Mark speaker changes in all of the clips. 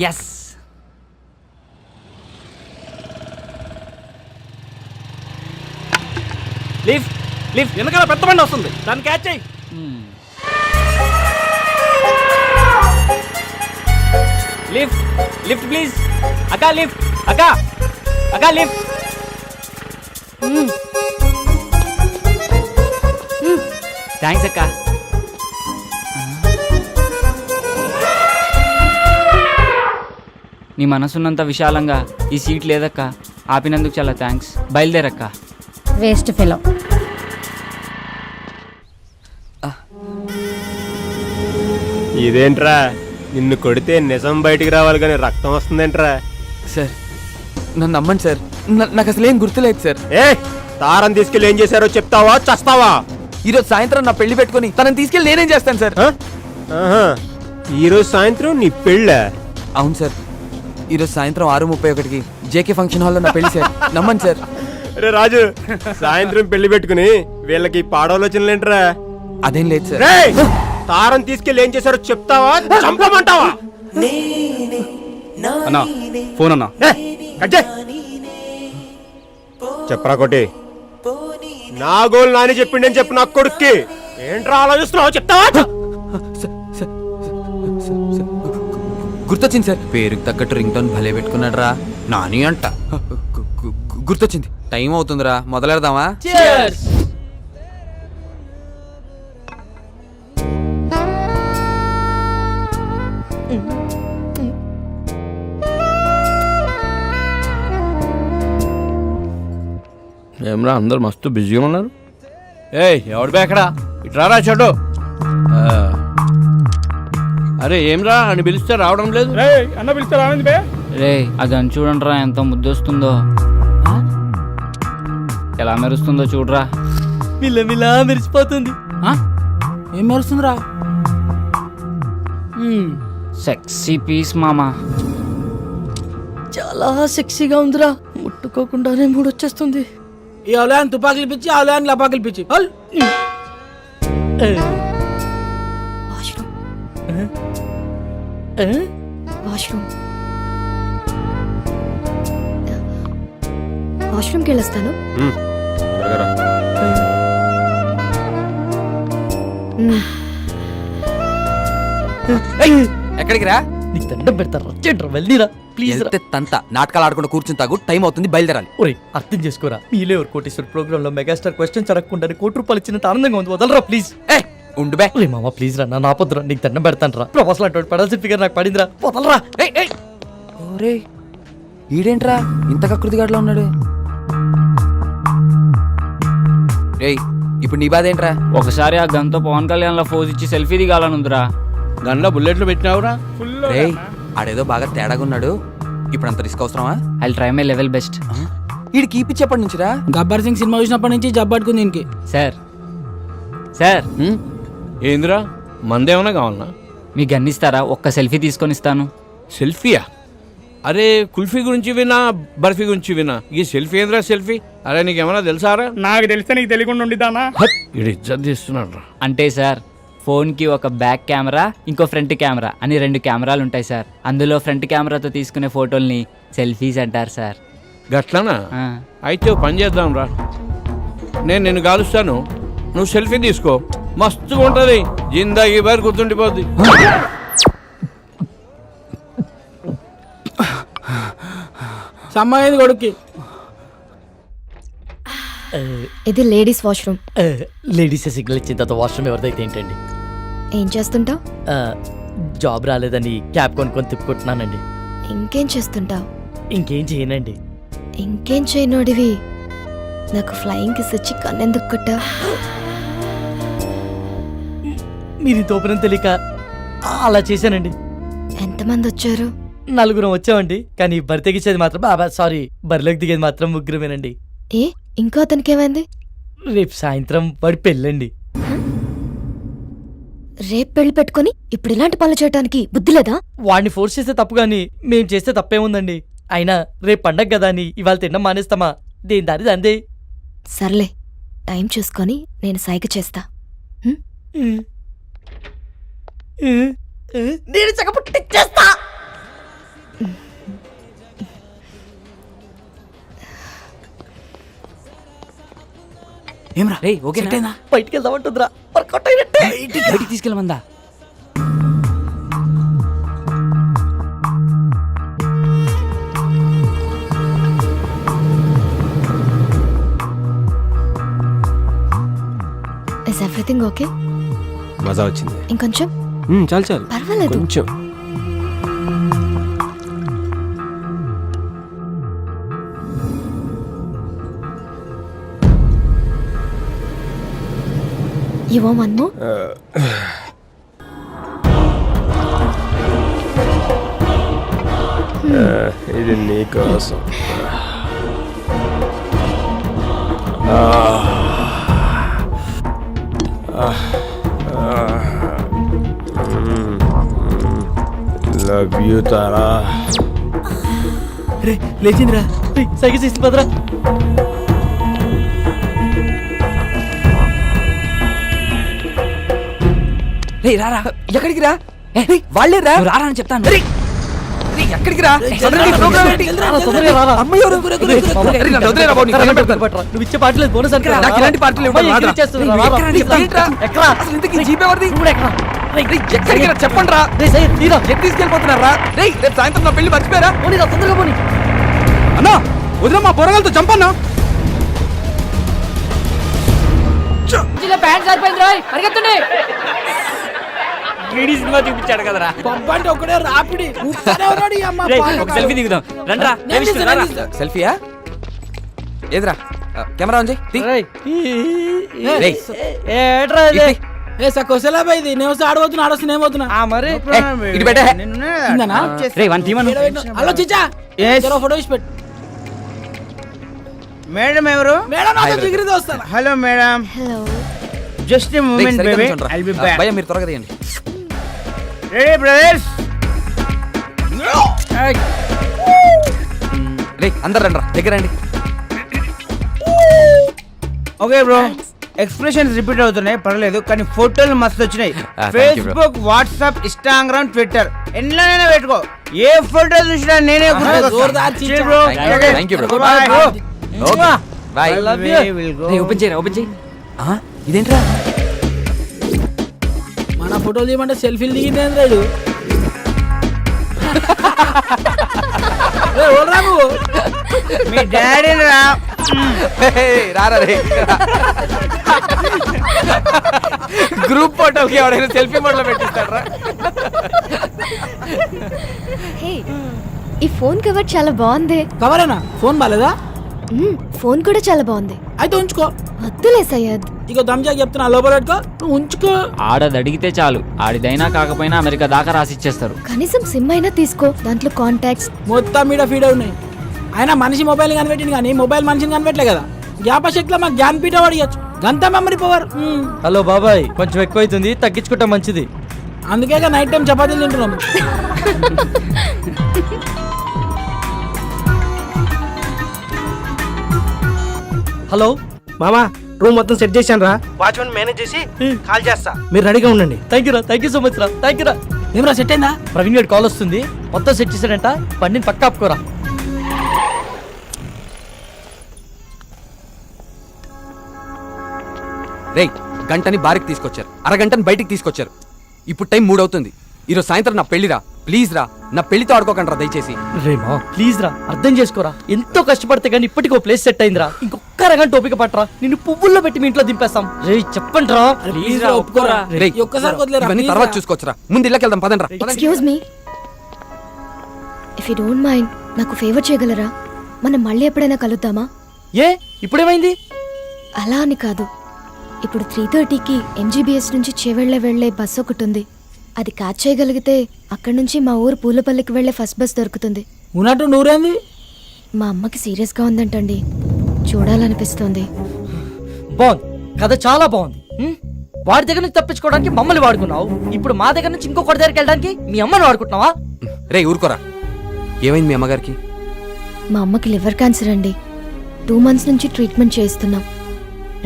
Speaker 1: Yes.
Speaker 2: Lift lift వెనకాల పెద్ద బండి వస్తుంది, దాన్ని క్యాచ్ చేయి.
Speaker 1: Lift lift please. అక్కా లిఫ్ట్, అక్కా అక్కా లిఫ్ట్. థ్యాంక్స్ అక్కా. నీ మనసున్నంత విశాలంగా ఈ సీట్ లేదక్కా. ఆపినందుకు చాలా థ్యాంక్స్. బయలుదేరక్కా.
Speaker 3: Waste fellow.
Speaker 4: ఇదేంట్రా, నిన్ను కొడితే నిజం బయటికి రావాలి కానీ రక్తం వస్తుందేంట్రా?
Speaker 5: సార్ నన్ను నమ్మండి సార్, నాకు అసలు ఏం గుర్తులేదు సార్.
Speaker 4: ఏ తారం తీసుకెళ్ళి ఏం చేశారో చెప్తావా చస్తావా?
Speaker 5: ఈరోజు సాయంత్రం నా పెళ్లి పెట్టుకుని తనని తీసుకెళ్ళి నేనేం చేస్తాను సార్?
Speaker 4: ఈరోజు సాయంత్రం నీ పెళ్ళ?
Speaker 5: అవును సార్, ఈరోజు సాయంత్రం 6:31కి జేకే ఫంక్షన్ హాల్లో నా పెళ్లి సార్. నమ్మండి సార్.
Speaker 4: రే రాజు, సాయంత్రం పెళ్లి పెట్టుకుని వీళ్ళకి పాడవలోచనలేంట్రా?
Speaker 5: అదేం లేదు సార్.
Speaker 4: తారం తీసుకెళ్ళి ఏం చేశారో చెప్తావా చంపమంటావా?
Speaker 2: అన్నా ఫోన్ అన్నా.
Speaker 4: చెప్పరా కొట్టి, నా గోల్ నాని చెప్పిండని చెప్పు నా కొడుక్కి. ఏంట్రా ఆలోచిస్తున్నావు చెప్తావా?
Speaker 5: గుర్తొచ్చింది సార్, పేరుకి తగ్గట్టు రింగ్ టోన్ భలే పెట్టుకున్నాడు రా. నాని అంట. గుర్తొచ్చింది, టైం అవుతుందిరా, మొదలెడదామా?
Speaker 2: ఏమరా అందరు మస్తు బిజీగా ఉన్నారు. ఏయ్ ఎవడు బేకడా, ఇట్రారా చెడు. అరే ఏమ్రా అని పిలిస్తే రావడం లేదు. అన్న పిలిస్తే రావింది బే.
Speaker 1: రే అది అని చూడండి రా, ఎంత ముద్దొస్తుందో, ఎలా మెరుస్తుందో చూడరా.
Speaker 6: మిలమిలా మెరిసిపోతుంది.
Speaker 2: ఏం మెరుస్తుందిరా?
Speaker 1: సెక్సీ పీస్ మామా.
Speaker 6: చాలా సెక్సీగా ఉందిరా, ముట్టుకోకుండానే మూడొచ్చేస్తుంది.
Speaker 2: ఈ అవలాన్ని తుపాకులు పిచ్చి, అవలాన్ని లపాకులు పిచ్చి.
Speaker 3: వాష్రూమ్కి వెళ్ళొస్తాను.
Speaker 5: ఎక్కడికి రా?
Speaker 6: నీకు దండం పెడతారా, వచ్చేట్రా వెళ్ళిరా ప్లీజ్.
Speaker 5: తంత నాటకాలు ఆడకుండా కూర్చుని తాగు, టైం అవుతుంది, బయలుదేరాలి.
Speaker 6: ఒరే అర్థం చేసుకోరా, మీలే ఎవరు కోటేశ్వర ప్రోగ్రామ్ లో మెగాస్టార్ క్వశ్చన్స్ అడగకుండా ₹1,00,00,000 ఇచ్చినంత ఆనందంగా ఉంది, వదలరా ప్లీజ్.
Speaker 5: ఉండు బే.
Speaker 6: ఒరే మామ ప్లీజ్ రా, నా పొద్దురా, నీకు దండం పెడతాను రా. ప్రొఫెసర్ అంటే పడాల్సిన ఫిగర్ నాకు పడిందిరా, వదలరా.
Speaker 5: ఓరే ఈడేంట్రా ఇంత కకృతిగాడులో ఉన్నాడు? ఏయ్ ఇప్పుడు నీ బాధ ఏంట్రా?
Speaker 1: ఒకసారి ఆ గన్తో పవన్ కళ్యాణ్ లో ఫోజ్ ఇచ్చి సెల్ఫీ దిగాలనుందిరా.
Speaker 2: గన్లో బుల్లెట్లు పెట్టినావురా?
Speaker 5: రేయ్ ఆడేదో బాగా తేడాగా ఉన్నాడు, ఇప్పుడు అంత రిస్క్ అవసరమా?
Speaker 1: I try my level best.
Speaker 5: వీడు కీపిచ్చేప్పటి నుంచిరా?
Speaker 2: గబ్బర్ సింగ్ సినిమా చూసినప్పటి నుంచి జబ్బట్టుకుంది దీనికి.
Speaker 1: సార్ సార్
Speaker 2: ఏందిరా, మందేమన్నా కావాలన్నా?
Speaker 1: మీ గన్ ఇస్తారా? ఒక్క సెల్ఫీ తీసుకొని ఇస్తాను.
Speaker 2: సెల్ఫీయా? అరే కుల్ఫీ గురించి వినా, బర్ఫీ గురించి వినా, ఈ సెల్ఫీ ఏంద్రా సెల్ఫీ? అరే నీకేమన్నా తెలుసారా?
Speaker 7: నాకు తెలిస్తే నీకు తెలియకుండా ఉండిద్దానా?
Speaker 2: ఇది ఇజ్జత్ చేస్తున్నాడు.
Speaker 1: అంటే సార్ ఫోన్కి ఒక బ్యాక్ కెమెరా, ఇంకో ఫ్రంట్ కెమెరా అని 2 కెమెరాలు ఉంటాయి సార్. అందులో ఫ్రంట్ కెమెరాతో తీసుకునే ఫోటోల్ని సెల్ఫీస్ అంటారు సార్.
Speaker 2: గట్లనా? అయితే పని చేద్దాం రా, నేను నిన్ను కాలుస్తాను, నువ్వు సెల్ఫీ తీసుకో, మస్తుగా ఉంటుంది, జిందాగీ బారి గుర్తుండిపోద్ది. సమ్మాయింది కొడుక్కి.
Speaker 3: ఇది లేడీస్ వాష్రూమ్.
Speaker 6: లేడీసే సిగ్నల్ ఇచ్చిన తర్వాత వాష్రూమ్ ఎవరిదైతే ఏంటండి?
Speaker 3: ఏం చేస్తుంటావు?
Speaker 6: జాబ్ రాలేదని క్యాబ్ కొనుక్కొని తిప్పుకుంటున్నానండి.
Speaker 3: ఇంకేం చేస్తుంటావు?
Speaker 6: ఇంకేం చేయనండి.
Speaker 3: ఇంకేం చేయనోడివి నాకు ఫ్లయింగ్ కిస్ ఇచ్చి కన్నెందుకు కొట్టా?
Speaker 6: మీది తోపనం తెలియక అలా చేశానండి.
Speaker 3: ఎంతమంది వచ్చారు?
Speaker 6: 4 వచ్చామండి, కానీ బరి తెగించేది మాత్రం సారీ బరిలోకి దిగేది మాత్రం 3
Speaker 3: ఏ ఇంకో అతనికి ఏమైంది?
Speaker 6: రేపు సాయంత్రం వాడి పెళ్ళండి.
Speaker 3: రేపు పెళ్లి పెట్టుకుని ఇప్పుడు ఇలాంటి పనులు చేయడానికి బుద్ధి లేదా?
Speaker 6: వాడిని ఫోర్స్ చేస్తే తప్పు గాని మేం చేస్తే తప్పేముందండి? అయినా రేపు పండగ కదా అని ఇవాళ తినడం మానేస్తామా? దేని దారి అందే.
Speaker 3: సర్లే, టైం చూసుకొని నేను సైగ చేస్తా.
Speaker 6: నేను చక్కపుట్టిచ్చేస్తా.
Speaker 5: ఏమ్రా
Speaker 1: రేయ్ ఓకేనా
Speaker 5: సెట్ అయిందా?
Speaker 6: బయటికి వెళ్దామంటుందిరా వర్కౌట్ అయినట్టే
Speaker 1: బయటికి తీసుకెళ్ళమందా
Speaker 3: ఇస్ ఎవ్రీథింగ్ ఓకే?
Speaker 4: మజా వచ్చింది.
Speaker 3: ఇంకొంచెం
Speaker 4: చాలు చాలు
Speaker 3: పర్వాలేదు.
Speaker 4: కొంచెం.
Speaker 3: You want one more?
Speaker 4: ఇది నీకోసం. Love you Tara.
Speaker 5: రే లేచిందిరా.
Speaker 6: సైకిల్ చేసి పదరా.
Speaker 5: రే రారా ఎక్కడికి రా వాళ్ళే రా
Speaker 1: నువ్వు రారా అని చెప్తాను
Speaker 5: రే, రే, ఎక్కడికి రా తొందరగా ఈ ప్రోగ్రామ్ ఏంటి?
Speaker 6: తొందరగా రారా.
Speaker 5: అమ్మ ఎవరు? రే, నన్ను వదిలేరా బాబు, నీకు దండం పెడతాను.
Speaker 6: నువ్వు ఇచ్చే పాటలేదు బోనస్ అనుకో.
Speaker 5: నాకు ఇలాంటి పార్టీలు ఇవ్వడం రాదురా.
Speaker 6: ఎక్కరా
Speaker 5: ఎక్కరా? అసలు ఇంతకీ జీప్ ఎవరిది?
Speaker 6: ఎక్కరా
Speaker 5: రే, ఎక్కడికి రా చెప్పండి రా. ఎక్కడికి తీసుకెళ్ళిపోతున్నారా? రే రేపు సాయంత్రం నా పెళ్లి మర్చిపోయారా?
Speaker 6: పోనీరా తొందరగా పోనీ.
Speaker 5: అన్నా వదిలే మా పొరగాలతో చంపన్నా.
Speaker 6: ప్యాంట్ సరిపోయింది రాయ్ పరిగెత్తండి.
Speaker 1: సినిమా చూపించాడు కదరా
Speaker 8: పంపంటే ఒకడే రాపిడి
Speaker 1: రేయ్, ఒక సెల్ఫీ దిగుదాం రండ్రా
Speaker 5: సెల్ఫీయా? ఏదిరా కెమెరా ఆన్ చేయి. తీ.
Speaker 6: రేయ్.
Speaker 5: రేయ్.
Speaker 6: ఏట్రా ఇది?
Speaker 8: ఏ సకోసలా బైది నేను ఆడబోతున్నా ఆడొస్తున్నా ఏమవుతున్నా
Speaker 6: ఆ మరి
Speaker 5: ఇటు పెట్టే.
Speaker 1: రే వన్ టీమన్
Speaker 8: హలో చిచ్చా ఫోటో ఇచ్చి పెట్టు.
Speaker 9: మేడం ఎవరు?
Speaker 8: మేడం నాతో జిగిరి దోస్తాను.
Speaker 9: Hello madam,
Speaker 3: hello.
Speaker 9: Just a
Speaker 5: రేయ్,
Speaker 9: మూమెంట్
Speaker 5: సరిగ్గా
Speaker 9: బేబీ,
Speaker 5: నిల్చోండ్రా.
Speaker 9: I'll be back.
Speaker 5: భయ్యా మీరు త్వరగా తీయండి.
Speaker 9: Ready brothers?
Speaker 5: రే అందరు రండి దగ్గర రండి.
Speaker 9: ఓకే బ్రో, ఎక్స్ప్రెషన్స్ రిపీట్ అవుతున్నాయి పర్లేదు, కానీ ఫోటోలు మస్తు వచ్చినాయి.
Speaker 5: thank you, bro.
Speaker 9: Facebook, WhatsApp, Instagram, Twitter ఎన్నైనా పెట్టుకో. ఏ ఫోటో చూసినా నేనే
Speaker 8: జోర్దార్ చిచ్చా.
Speaker 9: Bro.
Speaker 5: Thank you, bro.
Speaker 9: Bye, bro.
Speaker 5: Okay bye.
Speaker 9: I love you. We will go.
Speaker 1: రే ఓపెన్ చేయరా ఓపెన్ చేయి
Speaker 5: ఇదేంట్రా?
Speaker 8: మన ఫోటోలు తీయమంటే సెల్ఫీలు దిగింది రాడు.
Speaker 9: మీ డాడీ రా.
Speaker 5: రారా రే గ్రూప్ ఫోటోకి ఎవడైనా సెల్ఫీ మోడ్లో పెట్టిస్తాడ్రా?
Speaker 3: హే, ఈ ఫోన్ కవర్ చాలా బాగుంది.
Speaker 8: కవరేనా? ఫోన్ బాలేదా?
Speaker 3: ఫోన్ కూడా చాలా బాగుంది.
Speaker 8: అయితే ఉంచుకో.
Speaker 3: వద్దులే సయ్యద్.
Speaker 8: ఇక దమ్జాకి చెప్తున్నా లోపల పెట్టుకో, నువ్వు ఉంచుకో.
Speaker 1: ఆడది అడిగితే చాలు ఆడిదైనా కాకపోయినా అమెరికా దాకా రాసిచ్చేస్తారు.
Speaker 3: కనీసం సిమ్ అయినా తీసుకో, దాంట్లో కాంటాక్ట్స్.
Speaker 8: మొత్తం మీద ఫీడ్ ఉన్నాయి. అయినా మనిషి మొబైల్ కనిపెట్టింది కానీ మొబైల్ మనిషిని కనిపెట్టలే కదా. జ్ఞాపశక్తిలో మాకు జ్ఞానపీఠ పడియచ్చు, గంత మెమరీ పవర్.
Speaker 6: హలో బాబాయ్ కొంచెం ఎక్కువైతుంది తగ్గించుకుంటా మంచిది.
Speaker 8: అందుకే నైట్ టైం చపాతీలు తింటున్నాము.
Speaker 6: హలో
Speaker 9: మామా రూమ్ మొత్తం సెట్ చేశాను రా. వాచ్మెన్ మేనేజ్ చేసి కాల్ చేస్తా, మీరు రెడీగా ఉండండి.
Speaker 6: థ్యాంక్ యూ రా, థ్యాంక్ యూ సో మచ్ రా, థ్యాంక్ యూ రా.
Speaker 8: ఏమరా సెట్ అయిందా?
Speaker 6: ప్రవీణ్ గారి కాల్ వస్తుంది, మొత్తం సెట్ చేశాడంట, బండిని పక్క ఆపుకోరా.
Speaker 5: రేయ్ గంటని బారికి తీసుకొచ్చారు, అరగంటని బయటికి తీసుకొచ్చారు. ఇప్పుడు టైం 3 అవుతుంది. ఈరోజు సాయంత్రం నా పెళ్లిరా, ప్లీజ్ రా, నా పెళ్లితో ఆడుకోకండి రా దయచేసి.
Speaker 6: రేమా ప్లీజ్ రా, అర్థం చేసుకోరా. ఎంతో కష్టపడితే కానీ ఇప్పటికో ప్లేస్ సెట్ అయిందిరా. ఇంకొక అరగంట ఓపిక పట్టరా, నిన్ను పువ్వుల్లో పెట్టి మీ ఇంట్లో దింపేస్తాం. రే చెప్పండి రా.
Speaker 8: ప్లీజ్ రా, ఒప్పుకోరా.
Speaker 5: రేయ్,
Speaker 8: ఈ ఒక్కసారి వదిలేరా,
Speaker 5: ఇవన్నీ
Speaker 8: please
Speaker 5: తర్వాత
Speaker 8: రా.
Speaker 5: చూసుకోవచ్చురా, ముందు ఇళ్ళకి వెళ్దాం పదండి రా.
Speaker 3: Excuse me, if you don't mind నాకు ఫేవర్ చేయగలరా? మనం మళ్ళీ ఎప్పుడైనా కలుద్దామా?
Speaker 6: ఏ ఇప్పుడేమైంది?
Speaker 3: అలా అని కాదు, ఇప్పుడు 3:30కి MGBS నుంచి చేవెళ్ళ వెళ్లే బస్ ఒకటి ఉంది. అది క్యాచ్ చేయగలిగితే అక్కడి నుంచి మా ఊరు పూలపల్లికి వెళ్లే ఫస్ట్ బస్ దొరుకుతుంది.
Speaker 8: ఉన్నట్టు నూరేంది?
Speaker 3: మా అమ్మకి సీరియస్గా ఉందంటండి, చూడాలనిపిస్తోంది.
Speaker 6: బాగుంది, కథ చాలా బాగుంది. వాడి దగ్గర నుంచి తప్పించుకోవడానికి మమ్మల్ని వాడుకున్నావు, ఇప్పుడు మా దగ్గర నుంచి ఇంకొకటి దగ్గరికి వెళ్ళడానికి మీ అమ్మని వాడుకుంటున్నావా?
Speaker 5: రేయ్ ఊరుకోరా, ఏమైంది మీ అమ్మగారికి?
Speaker 3: మా అమ్మకి లివర్ క్యాన్సర్ అండి. 2 months నుంచి ట్రీట్మెంట్ చేయిస్తున్నాం.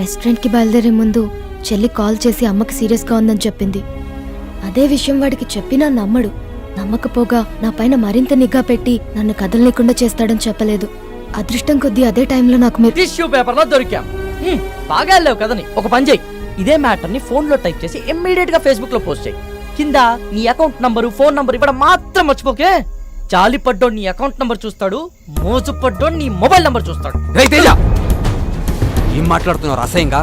Speaker 3: రెస్టారెంట్కి బయలుదేరే ముందు చెల్లి కాల్ చేసి అమ్మకి సీరియస్గా ఉందని చెప్పింది. అదే విషయం వాడికి చెప్పినా నమ్మడు. నమ్మకపోగా నా పైన మరింత నిఘా పెట్టి నన్ను కదలలేకుండా చేస్తాడని చెప్పలేదు. అదృష్టం కొద్దీ అదే టైంలో నాకు మీరు
Speaker 6: టిష్యూ పేపర్ లో దొరికాం. బాగా వెళ్ళావు కదని ఒక పని చేయి, ఇదే మ్యాటర్ ని ఫోన్ లో టైప్ చేసి ఇమ్మీడియట్ గా ఫేస్బుక్ లో పోస్ట్ చేయి. కింద నీ అకౌంట్ నంబరు ఫోన్ నంబర్ ఇవ్వడం మాత్రం మర్చిపోకే. జాలి పడ్డోడు నీ అకౌంట్ నంబర్ చూస్తాడు, మోసు పడ్డోడు నీ మొబైల్ నంబర్ చూస్తాడు.
Speaker 5: రేయ్ తేజ, ఏం మాట్లాడుతున్నావు అసహ్యంగా?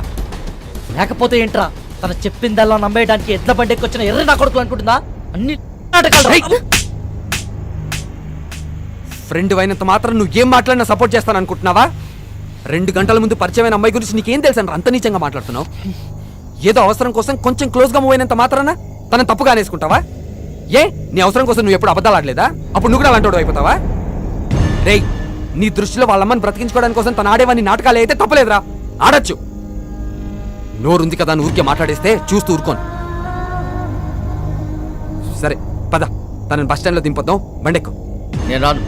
Speaker 6: లేకపోతే ఏంట్రా, తన చెప్పిందల్లా నమ్మేయడానికి ఎడ్ల బండికి వచ్చిన ఎర్ర నా కొడుకులు అనుకుంటుందా? అన్ని నాటకాలు.
Speaker 5: ఫ్రెండ్ అయినంత మాత్రం నువ్వు ఏం మాట్లాడినా సపోర్ట్ చేస్తాను అనుకుంటున్నావా? 2 గంటల ముందు పరిచయమైన అమ్మాయి గురించి నీకేం తెలుసని అంత నీచంగా మాట్లాడుతున్నావు? ఏదో అవసరం కోసం కొంచెం క్లోజ్ గా మూవ్ అయినంత మాత్రాన తనని తప్పుగా అనేసుకుంటావా? ఏ నీ అవసరం కోసం నువ్వు ఎప్పుడు అబద్ధాలు ఆడలేదా? అప్పుడు నువ్వు కూడా అలాంటి అయిపోతావా? రేయ్, నీ దృష్టిలో వాళ్ళమ్మని బ్రతికించుకోవడానికి కోసం తను ఆడేవాన్ని నాటకాలు అయితే తప్పలేదురా, ఆడొచ్చు. నోరుంది కదా నువ్వు ఊరికే మాట్లాడేస్తే చూస్తూ ఊరుకోను. సరే పద, తనని బస్ స్టాండ్ లో దింపొద్దాం, బండెక్కు.
Speaker 6: నేను రాను.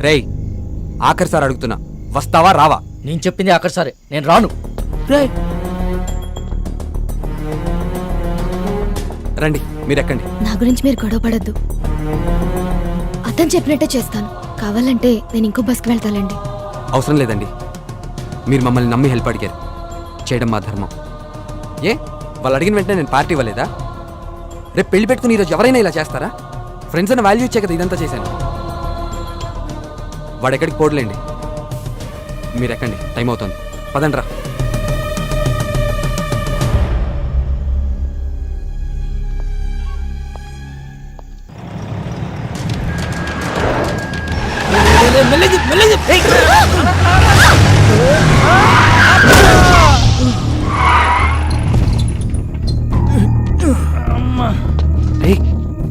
Speaker 5: రేయ్, ఆఖరిసారి అడుగుతున్నా, వస్తావా రావా?
Speaker 6: నేను చెప్పింది అక్కడ సరే, నేను రాను.
Speaker 8: రేయ్
Speaker 5: రండి మీరు ఎక్కండి.
Speaker 3: నా గురించి మీరు గొడవ పడద్దు. అతను చెప్పినట్టే చేస్తాను. కావాలంటే నేను ఇంకో బస్కి వెళ్తానండి.
Speaker 5: అవసరం లేదండి, మీరు మమ్మల్ని నమ్మి హెల్ప్ అడిగారు, చేయడం మా ధర్మం. ఏ వాళ్ళు అడిగిన వెంటనే నేను పార్టీ ఇవ్వలేదా? రేపు పెళ్లి పెట్టుకుని ఈరోజు ఎవరైనా ఇలా చేస్తారా? ఫ్రెండ్స్ అన్న వాల్యూ ఇచ్చే కదా ఇదంతా చేశాను. వాడు ఎక్కడికి పోడలేండి, మీరు ఎక్కండి, టైం అవుతుంది, పదండ్రా.
Speaker 8: మెల్లగి మెల్లగి.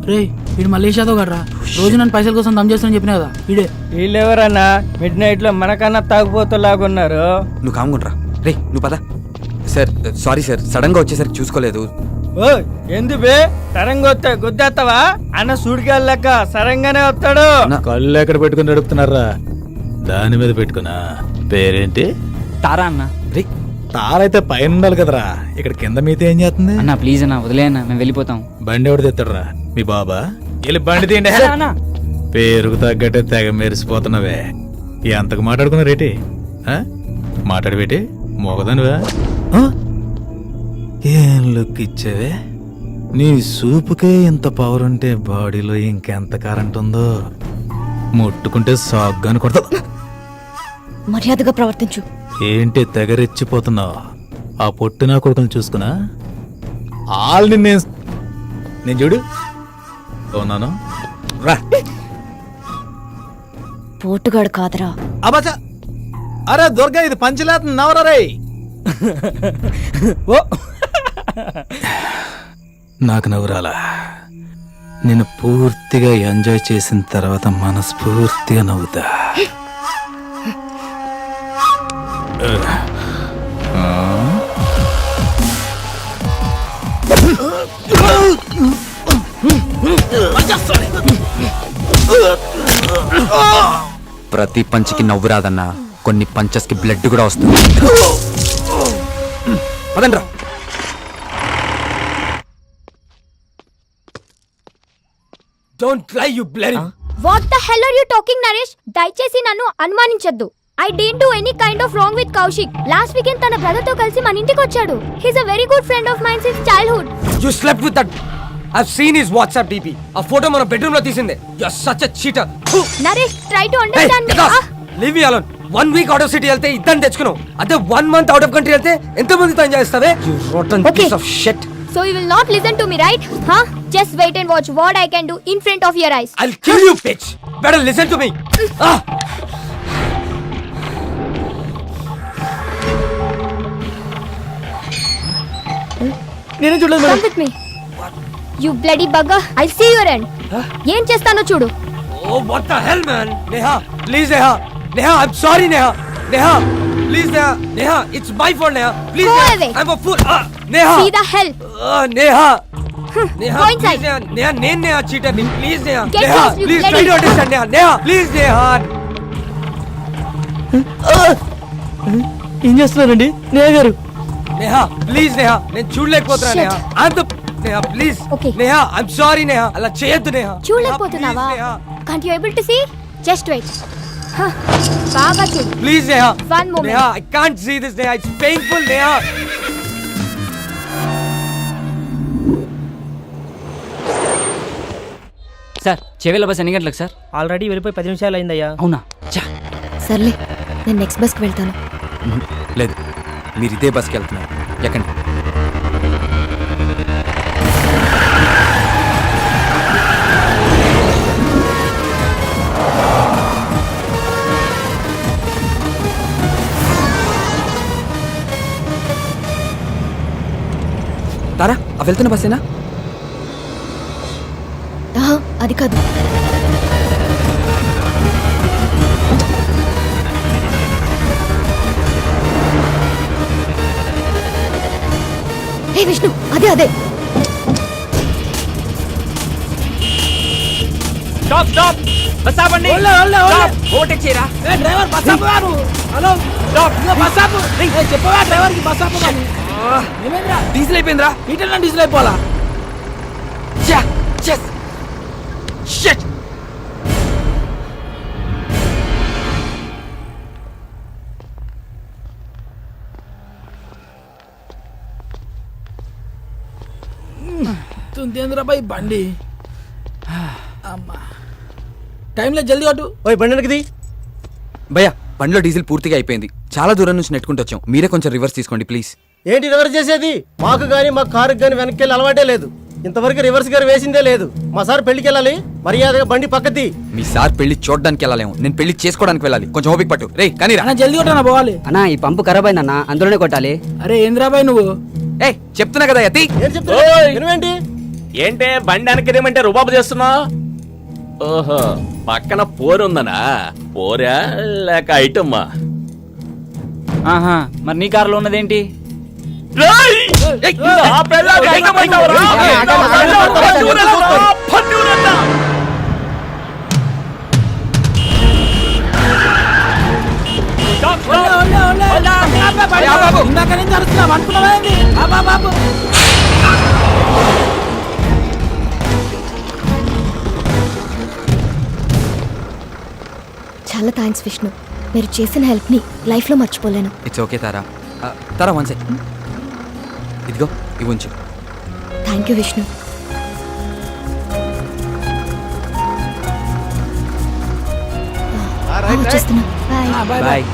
Speaker 8: రే వీడు మలేషియాతో కదరా, రోజు నన్ను పైసల కోసం దమ్ చేస్తానని చెప్పినా కదా వీడే.
Speaker 9: వీళ్ళెవరన్నా మిడ్ నైట్ లో మనకన్నా తాగుపోతులాగున్నారు.
Speaker 5: నువ్వు కాముకుంట్రా. రే నువ్వు పద. సార్ సారీ సార్, సడన్ గా వచ్చేసరికి చూసుకోలేదు.
Speaker 9: ఓ ఎందు బే సరంగా వస్తా గుద్దేస్తావా? అన్న సూడికెళ్ళక సరంగానే వస్తాడు.
Speaker 10: కళ్ళు ఎక్కడ పెట్టుకుని నడుపుతున్నారా? దాని మీద పెట్టుకున్నా. పేరేంటి?
Speaker 1: తారా అన్న.
Speaker 5: రే
Speaker 10: తారైతే పైన ఉండాలి కదరా, ఇక్కడ కింద మీతో ఏం చేస్తుంది?
Speaker 1: అన్న ప్లీజ్ అన్న, వదిలే అన్న, మేము వెళ్ళిపోతాం.
Speaker 10: బండి ఎవడు తెస్తాడురా? మీ బాబా? వెళ్ళి బండి తీయండి. పేరుకు తగ్గట్టే తెగ మెరిసిపోతున్నావే. ఎంతకు మాట్లాడుకున్నా రేటి? మాట్లాడి పెట్టి మోగదానివా? ఏం లుక్ ఇచ్చావే? నీ సూపుకే ఇంత పవర్ ఉంటే బాడీలో ఇంకెంత కరెంట్ ఉందో. ముట్టుకుంటే సాగ్గాని కొడతా.
Speaker 3: మర్యాదగా ప్రవర్తించు.
Speaker 10: ఏంటి తెగరెచ్చిపోతున్నావు? ఆ పొట్టినా కొడుకుని చూసుకున్నా ఆల్ని నేను చూడు ఉన్నాను రా.
Speaker 3: పోటుగాడు కాదరా.
Speaker 10: అబ్బా, అరే దుర్గా, ఇది పంచలేత నవరా రే.
Speaker 9: ఓ
Speaker 10: నాకు నవ్వురాలా? నేను పూర్తిగా ఎంజాయ్ చేసిన తర్వాత మనస్ఫూర్తిగా నవ్వుతా.
Speaker 5: ప్రతి పంచికి నవ్వు రాదన్నా, కొన్ని పంచెస్ కి బ్లడ్ కూడా వస్తుంది. పదండ్రా.
Speaker 8: Don't lie you bloody.
Speaker 11: What the hell are you talking Naresh? దయచేసి నన్ను అనుమానించొద్దు. I didn't do any kind of wrong with Kaushik. Last weekend తన బ్రదర్ తో కలిసి మన ఇంటికి వచ్చాడు. He's a very good friend of mine since childhood.
Speaker 5: You slept with that. I've seen his WhatsApp DP. ఆ ఫోటో మన bedroom లో తీసిందే. You're such a cheater.
Speaker 11: Naresh, try to understand me.
Speaker 5: Leave me alone. 1 week out of city వెళ్తే ఇద్దరిని తెచ్చుకున్నావు. అదే 1 month out of country వెళ్తే ఎంత మందితో ఎంజాయ్ చేస్తావే? You rotten piece of shit.
Speaker 11: So you will not listen to me, right? Huh? Just wait and watch what I can do in front of your eyes.
Speaker 5: I'll kill you, bitch. Better listen to me.
Speaker 6: నేనే చూడలేదు
Speaker 11: Come with me. You bloody bugger. I'll see your end. ఏం చేస్తానో చూడు.
Speaker 5: Oh, what the hell, man? Neha, please, Neha. Neha, I'm sorry, Neha. Neha, please, Neha. Neha, it's my fault, Neha. Please,
Speaker 11: Go
Speaker 5: Neha.
Speaker 11: away.
Speaker 5: I'm a fool. Neha.
Speaker 11: See the hell.
Speaker 5: Neha. Neha,
Speaker 11: Go
Speaker 5: please,
Speaker 11: inside.
Speaker 5: Neha. Neha, నేను Neha cheater. Please, Neha.
Speaker 11: Get
Speaker 5: Neha,
Speaker 11: lost, you
Speaker 5: please try
Speaker 11: bloody-
Speaker 5: to understand, Neha. Neha, please, Neha.
Speaker 6: ఏం చేస్తున్నారండి నేహ గారు?
Speaker 5: Neha, please, Neha. నేను చూడలేకపోతున్నా,
Speaker 11: Shit.
Speaker 5: Neha. I'm the Neha, please.
Speaker 11: Okay.
Speaker 5: Neha, I'm sorry, Neha. అలా చేయొద్దు, Neha.
Speaker 11: చూడలేకపోతున్నావా?
Speaker 5: Neha, please, Neha.
Speaker 11: Can't you able to see? Just wait. బాగా చూడు.
Speaker 5: Please Neha
Speaker 11: One moment.
Speaker 5: Neha I can't see this Neha it's painful Neha.
Speaker 1: Sir చెవిల bus ఎన్ని గంటలకు sir?
Speaker 6: Already వెళ్ళిపోయి 10 నిమిషాలు అయిందయ్యా.
Speaker 1: అవునా? చా.
Speaker 3: సర్లే నేను నెక్స్ట్ బస్కి వెళ్తాను.
Speaker 5: లేదు, మీరు ఇదే బస్కి వెళ్తున్నారు. ఎక్కండి. తారా ఆ వెళ్తున్న బస్సేనా?
Speaker 3: ఆహా, అది కాదు. ఏ విష్ణు, అదే అదే.
Speaker 5: స్టాప్ స్టాప్ బస్ ఆపండి. ఓవర్టేక్ చేయరా.
Speaker 8: డ్రైవర్ బస్ ఆపు. Hello
Speaker 5: stop.
Speaker 8: బస్ ఆపు. చెప్పవా డ్రైవర్కి బస్ ఆపు. ఏమైందిరా?
Speaker 5: డీజిల్ అయిపోయిందిరా.
Speaker 8: ఈటెల్ డీజిల్ అయిపోవాలా?
Speaker 5: షిట్.
Speaker 8: తుందేంద్రా బాయ్ బండి. అమ్మా టైంలో జల్దీ కొట్టు.
Speaker 4: ఓయ్ బండి వెనక్కి తీ.
Speaker 5: భయ్యా బండిలో డీజిల్ పూర్తిగా అయిపోయింది. చాలా దూరం నుంచి నెట్టుకుంటూ వచ్చాం. మీరే కొంచెం రివర్స్ తీసుకోండి ప్లీజ్.
Speaker 4: ఏంటి రివర్స్ చేసేది? మాకు గానీ మా కారుకి గానీ వెనక్కి వెళ్ళి అలవాటే లేదు. ఇంతవరకు రివర్స్ గారు వేసిందే లేదు. మా సార్ పెళ్లికి వెళ్ళాలి, మర్యాదగా బండి పక్కది.
Speaker 5: మీ సార్ పెళ్లి చూడడానికి వెళ్ళలేము, నేను పెళ్లి చేసుకోవడానికి వెళ్ళాలి. కొంచెం ఓపిక పట్టు. రే కానీ
Speaker 8: అన్న జల్దీ కొట్టనా పోవాలి.
Speaker 6: అన్నా ఈ పంపు ఖరాబ్ అయిందన్నా, అందులోనే కొట్టాలి.
Speaker 8: అరే ఏంద్రా బాయ్ నువ్వు?
Speaker 5: ఏ చెప్తున్నా కదా యతి.
Speaker 4: ఏం చెప్తా? వినవేంటి?
Speaker 9: ఏంటే బండి వెనక్కిదేమంటే రుబాబు చేస్తున్నావు? ఓహో, పక్కన పోరుందనా? పోరా లేక ఐటమ్మా?
Speaker 1: ఆహా, మరి నీ కారులో ఉన్నదేంటి?
Speaker 8: ఇందాక నుంచి అరుస్తున్నావు అనుకున్నావేంటి? బాబు
Speaker 3: చాలా థ్యాంక్స్ విష్ణు. మీరు చేసిన హెల్ప్ని లైఫ్లో మర్చిపోలేను.
Speaker 5: It's okay Tara. Tara one second. ఇదిగో ఇవి ఉంచు.
Speaker 3: Thank you Vishnu. వచ్చేస్తున్నా. బాయ్.
Speaker 8: Bye
Speaker 5: bye.